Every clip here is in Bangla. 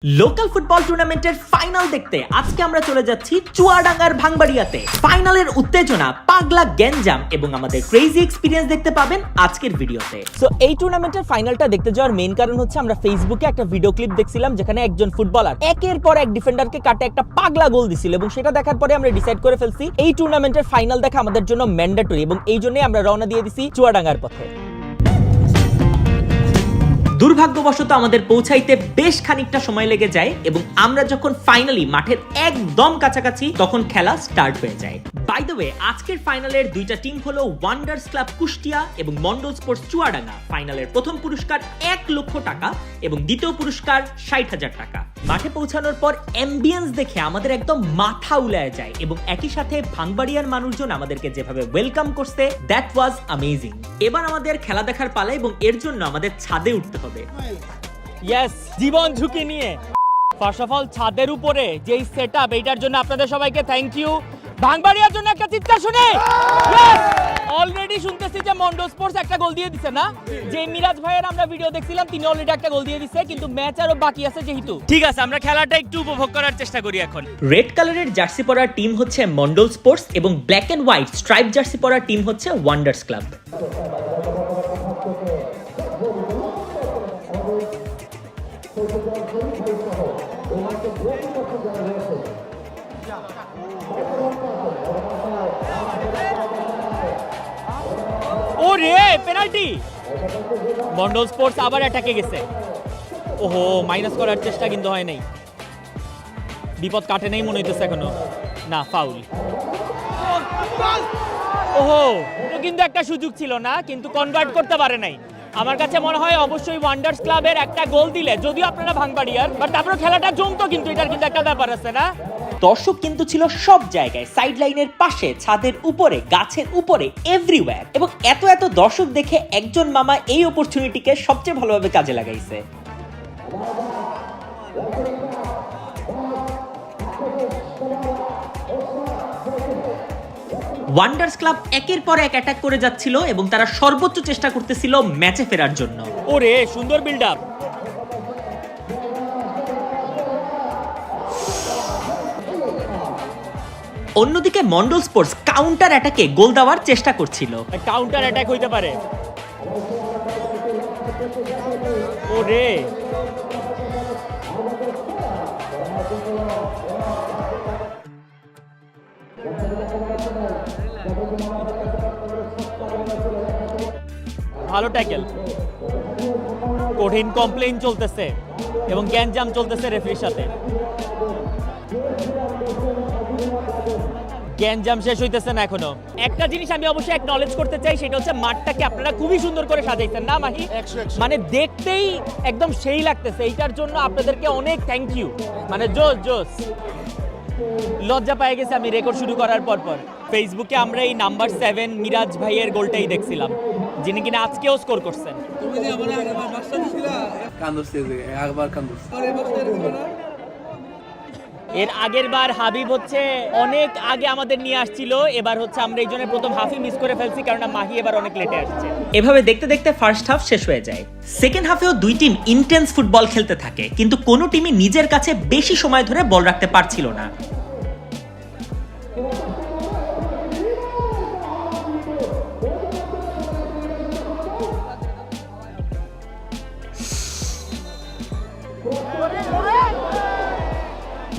লোকাল ফুটবল টুর্নামেন্টের ফাইনাল দেখতে আজকে আমরা চলে যাচ্ছি চুয়াডাঙ্গার ভাঙবাড়িয়াতে। ফাইনালের উত্তেজনা, পাগলা গ্যাঞ্জাম এবং আমাদের ক্রেজি এক্সপেরিয়েন্স দেখতে পাবেন আজকের ভিডিওতে। সো এই টুর্নামেন্টের ফাইনালটা দেখতে যাওয়ার মেইন কারণ হচ্ছে আমরা ফেসবুকে একটা ভিডিও ক্লিপ দেখছিলাম যেখানে একজন ফুটবলার একের পর এক ডিফেন্ডারকে কাটে একটা পাগলা গোল দিছিল এবং সেটা দেখার পরে আমরা ডিসাইড করে ফেলছি এই টুর্নামেন্টের ফাইনাল দেখা আমাদের জন্য ম্যান্ডেটরি এবং এই জন্যই আমরা রওনা দিয়ে দিছি চুয়াডাঙ্গার পথে। দুর্ভাগ্যবশত আমাদের পৌঁছাইতে বেশ খানিকটা সময় লেগে যায় এবং আমরা যখন ফাইনালি মাঠের একদম কাছাকাছি তখন খেলা স্টার্ট হয়ে যায়। বাই দ্য ওয়ে, আজকের ফাইনালের দুইটা টিম হলো ওয়ান্ডার্স ক্লাব কুষ্টিয়া এবং মন্ডল স্পোর্টস চুয়াডাঙ্গা। ফাইনালের প্রথম পুরস্কার 1 লক্ষ টাকা এবং দ্বিতীয় পুরস্কার 60,000 টাকা। মাঠে পৌঁছানোর পর অ্যাম্বিয়েন্স দেখে আমাদের একদম মাথা উলায় যায় এবং একই সাথে ভাঙবাড়িয়ার মানুষজন আমাদেরকে যেভাবে ওয়েলকাম করছে, দ্যাট ওয়াজ অ্যামেজিং। এবার আমাদের খেলা দেখার পালা এবং এর জন্য আমাদের ছাদে উঠতে হবে। ইয়েস, জীবন ঝুঁকি নিয়ে ফার্স্ট অফ অল ছাদের উপরে যেই সেটআপ, এইটার জন্য আপনাদের সবাইকে থ্যাংক ইউ। ভাঙবাড়িয়ার জন্য একটা চিৎকার শুনে। ইয়েস, অলরেডি শুনতেছি যে মন্ডল স্পোর্টস একটা গোল দিয়ে দিছে না, যে মিরাজ ভাইয়ের আমরা ভিডিও দেখছিলাম তিনি অলরেডি একটা গোল দিয়ে দিছে, কিন্তু ম্যাচ আরো বাকি আছে। যেহেতু ঠিক আছে, আমরা খেলাটা একটু উপভোগ করার চেষ্টা করি। এখন রেড কালারের জার্সি পরা টিম হচ্ছে মন্ডল স্পোর্টস এবং black and white stripe jersey পরা টিম হচ্ছে ওয়ান্ডার্স ক্লাব। ওরে পেনাল্টি! মন্ডল স্পোর্টস আবার অ্যাটাকে গেছে। ওহো, মাইনাস করার চেষ্টা কিন্তু হয় নাই। বিপদ কাটে নাই মনে হইতেছে এখনো। না, ফাউল। ওহো, এটা কিন্তু একটা সুযোগ ছিল না, কিন্তু কনভার্ট করতে পারে নাই। আমার কাছে মনে হয় অবশ্যই ওয়ান্ডার্স ক্লাবের একটা গোল দিলে, যদিও আপনারা ভাঙবাড়িয়ার, বাট তারপরে খেলাটা জমতো, কিন্তু এটার কিন্তু একটা ব্যাপার আছে না। দর্শক কিন্তু ছিল সব জায়গায়, সাইড লাইনের পাশে, ছাদের উপরে, গাছের উপরে, এভরিওয়্যার। এবং এত এত দর্শক দেখে একজন মামা এই অপরচুনিটিকে সবচেয়ে ভালোভাবে কাজে লাগাইছে। ওয়ান্ডার্স ক্লাব একের পর এক অ্যাটাক করে যাচ্ছিল এবং তারা সর্বোচ্চ চেষ্টা করতেছিল ম্যাচে ফেরার জন্য। ওরে সুন্দর বিল্ড আপ। অন্যদিকে মন্ডল স্পোর্টস কাউন্টার অ্যাটাকে গোল দেওয়ার চেষ্টা করছিল। কাউন্টার অ্যাটাক হইতে পারে। ওরে ভালো ট্যাকেল। কঠিন কমপ্লেইন চলতেছে এবং গ্যাঞ্জাম চলতেছে রেফারির সাথে। গ্যাঞ্জাম শেষ হইতেছে না এখনো। একটা জিনিস আমি অবশ্যই অ্যাকনলেজ করতে চাই, সেটা হচ্ছে মাঠটাকে আপনারা খুবই সুন্দর করে সাজাইছেন না মাহি? মানে দেখতেই একদম সেই লাগতেছে। এইটার জন্য আপনাদেরকে অনেক থ্যাংক ইউ। মানে জোস জোস। লজ্জা পেয়ে গেছে আমি রেকর্ড শুরু করার পর ফেসবুকে আমরা এই নাম্বার 7 মিরাজ ভাইয়ের গোলটাই দেখছিলাম, যিনি কিনা আজকেও স্কোর করছেন। এর আগের বার হাবিব হচ্ছে অনেক আগে আমাদের নিয়ে আসছিল, এবার হচ্ছে আমরা এই জন্য প্রথম হাফই মিস করে ফেলছি, কারণ মাহি এবার অনেক লেটে আসছে। এভাবে দেখতে দেখতে ফার্স্ট হাফ শেষ হয়ে যায়। সেকেন্ড হাফেও দুই টিম ইন্টেন্স ফুটবল খেলতে থাকে, কিন্তু কোনো টিমই নিজের কাছে বেশি সময় ধরে বল রাখতে পারছিল না।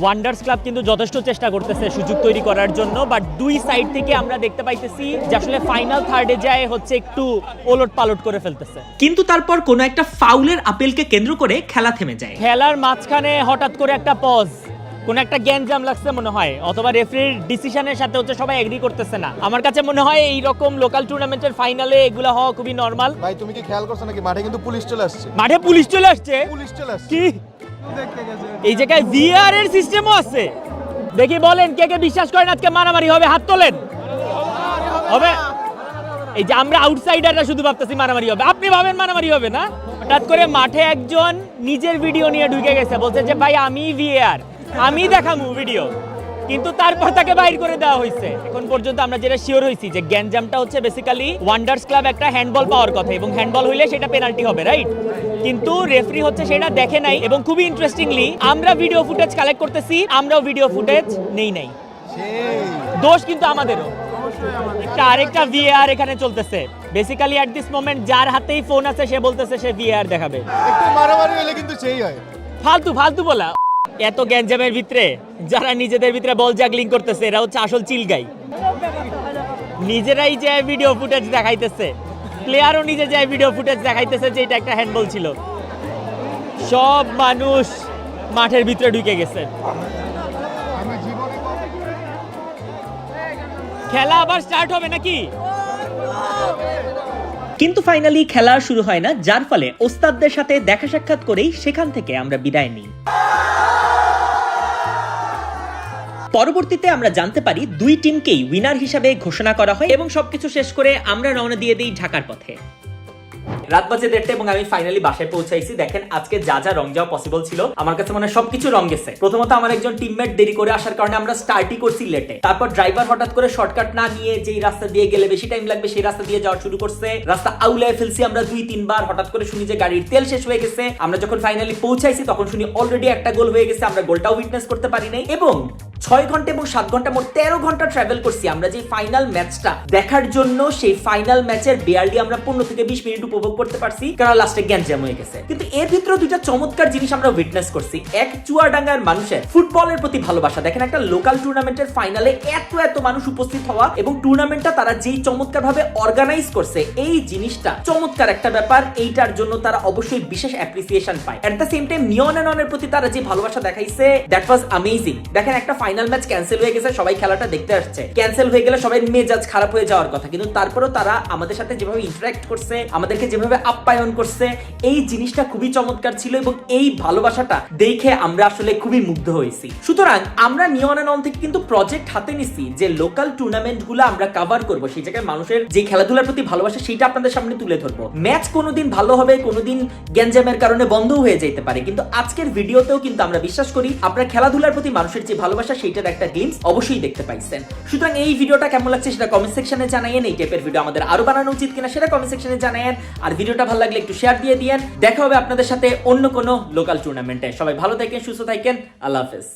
ওয়ান্ডার্স ক্লাব কিন্তু যথেষ্ট চেষ্টা করতেছে সুযোগ তৈরি করার জন্য, বাট দুই সাইড থেকে আমরা দেখতে পাইতেছি যে আসলে ফাইনাল থার্ডে যায় হচ্ছে একটু ওলট পালট করে ফেলতেছে। কিন্তু তারপর কোনো একটা ফাউলের আপিলকে কেন্দ্র করে খেলা থেমে যায়। খেলার মাঝখানে হঠাৎ করে একটা পজ, কোন একটা গ্যাঞ্জাম লাগছে মনে হয়, অথবা রেফারির ডিসিশনের সাথে হচ্ছে সবাই এগ্রি করতেছে না। আমার কাছে মনে হয় এই রকম লোকাল টুর্নামেন্টের ফাইনালে এগুলো হওয়া খুবই নরমাল। ভাই তুমি কি খেয়াল করছো নাকি মাঠে কিন্তু পুলিশ চলে আসছে? মাঠে পুলিশ চলে আসছে? পুলিশ চলে আসছে কি এই জায়গায় ভিআর এর সিস্টেমও আছে? দেখি বলেন কে কে বিশ্বাস করেন আজকে মারামারি হবে? হাত তোলেন। হবে? এই যে আমরা আউটসাইডাররা শুধু ভাবতেছি মারামারি হবে, আপনি ভাবেন মারামারি হবে না? হঠাৎ করে মাঠে একজন নিজের ভিডিও নিয়ে ঢুকে গেছে, বলছে যে ভাই আমি ভিআর, আমি দেখামু ভিডিও। কিন্তু তারপর তাকে বাইর করে দেওয়া হয়েছে। এখন পর্যন্ত আমরা যেটা শিওর হয়েছি যে গ্যাঞ্জামটা হচ্ছে বেসিক্যালি ওয়ান্ডার্স ক্লাব একটা হ্যান্ডবল পাওয়ার কথা এবং হ্যান্ডবল হইলে সেটা পেনাল্টি হবে, রাইট? কিন্তু রেফারি হচ্ছে সেটা দেখে নাই এবং খুবই ইন্টারেস্টিংলি আমরা ভিডিও ফুটেজ কালেক্ট করতেছি, আমরাও ভিডিও ফুটেজ নেই নাই। দোষ কিন্তু আমাদেরও। আরেকটা ভিএআর এখানে চলতেছে। বেসিক্যালি এট দিস মোমেন্ট যার হাতেই ফোন আছে সে বলতেছে সে ভিএআর দেখাবে। একটু মারামারি হলে কিন্তু সেই হয়। ফালতু বলা। এত গ্যাঞ্জামের ভিতরে যারা নিজেদের ভিতরে বল জাগলিং করতেছে এরা হচ্ছে আসল চিলগাই। নিজেরাই যে ভিডিও ফুটেজ দেখাইতেছে, প্লেয়ারও নিজে যে ভিডিও ফুটেজ দেখাইতেছে যে এটা একটা হ্যান্ডবল ছিল। সব মানুষ মাঠের ভিতরে ঢুকে গেছে। খেলা আবার স্টার্ট হবে নাকি? কিন্তু ফাইনালি খেলা শুরু হয় না, যার ফলে ওস্তাদদের সাথে দেখা সাক্ষাৎ করেই সেখান থেকে আমরা বিদায় নিই। পরবর্তীতে আমরা জানতে পারি দুই টিমকেই উইনার হিসাবে ঘোষণা করা হয় এবং সবকিছু শেষ করে আমরা রওনা দিয়ে দিই ঢাকার পথে। রাত বাজে 1:30 এবং আমি ফাইনালি বাসায় পৌঁছাইছি। দেখেন আজকে যা যা রং যাওয়া পসিবল ছিল আমার কাছে মনে হয় সবকিছু রং গেছে। প্রথমত আমার একজন টিমমেট দেরি করে আসার কারণে আমরা স্টার্টই করছি লেটে। তারপর ড্রাইভার হঠাৎ করে শর্টকাট না নিয়ে যেই রাস্তা দিয়ে গেলে বেশি টাইম লাগবে সেই রাস্তা দিয়ে যাওয়া শুরু করছে। রাস্তা আউলায় ফেলছি আমরা 2-3 বার। হঠাৎ করে শুনি যে গাড়ির তেল শেষ হয়ে গেছে। আমরা যখন ফাইনালি পৌঁছাইছি তখন শুনি অলরেডি একটা গোল হয়ে গেছে। আমরা গোলটাও উইটনেস করতে পারি নাই এবং 6 ঘন্টা এবং 7 ঘন্টা মোট 13 ঘন্টা ট্রাভেল করছি আমরা যে ফাইনাল ম্যাচটা দেখার জন্য। সেই ফাইনাল ম্যাচের বিয়ারলি আমরা 15 থেকে 20 মিনিট উপভোগ করতে পারছি, কারণ লাস্টে গ্যাঞ্জাম হয়ে গেছে। কিন্তু এর ভিতরে দুইটা চমৎকার জিনিস আমরা উইটনেস করছি। এক, চুয়াডাঙ্গার মানুষের ফুটবলের প্রতি ভালোবাসা। দেখেন একটা লোকাল টুর্নামেন্টের ফাইনালে এত মানুষ উপস্থিত হওয়া এবং টুর্নামেন্টটা তারা যেই চমৎকার ভাবে অর্গানাইজ করছে, এই জিনিসটা চমৎকার একটা ব্যাপার। এইটার জন্য তারা অবশ্যই বিশেষ অ্যাপ্রিসিয়েশন পায়। এট দ্য সেম টাইম নিয়ন এন্ড অনের প্রতি তারা যে ভালোবাসা দেখাইছে, দ্যাট ওয়াজ অ্যামেজিং। দেখেন একটা ফাইনাল ম্যাচ ক্যান্সেল হয়ে গেছে, সবাই খেলাটা দেখতে আসছে। ক্যান্সেল হয়ে গেলে সবাই মেজাজ খারাপ হয়ে যাওয়ার কথা, কিন্তু তারপরেও তারা আমাদের সাথে যেভাবে ইন্টারঅ্যাক্ট করছে, আমাদেরকে যেভাবে আপ্যায়ন করছে, এই জিনিসটা খুবই চমৎকার ছিল এবং এই ভালোবাসাটা দেখে আমরা আসলে খুবই মুগ্ধ হয়েছি। সুতরাং আমরা নিয়ন এন্ড অন থেকে কিন্তু প্রজেক্ট হাতে নিছি যে লোকাল টুর্নামেন্ট গুলো আমরা কভার করব। সেই জায়গায় মানুষের যে খেলাধুলার প্রতি ভালোবাসা সেটা আপনাদের সামনে তুলে ধরবো। ম্যাচ কোনোদিন ভালো হবে, কোনোদিন গ্যাঞ্জামের কারণে বন্ধ হয়ে যেতে পারে, কিন্তু আজকের ভিডিওতেও কিন্তু আমরা বিশ্বাস করি আপনার খেলাধুলার প্রতি মানুষের যে ভালোবাসা সেইটার একটা গ্লিম্পস অবশ্যই দেখতে পাইছেন। সুতরাং এই ভিডিওটা কেমন লাগছে সেটা কমেন্ট সেকশনে জানাইয়েন। এই টাইপের ভিডিও আমাদের আরো বানানো উচিত কিনা সেটা কমেন্ট সেকশনে জানাইয়েন। আর ভিডিওটা ভালো লাগলে একটু শেয়ার দিয়ে দিয়েন। দেখা হবে আপনাদের সাথে অন্য কোনো লোকাল টুর্নামেন্টে। সবাই ভালো থাকেন, সুস্থ থাকেন। আল্লাহ হাফেজ।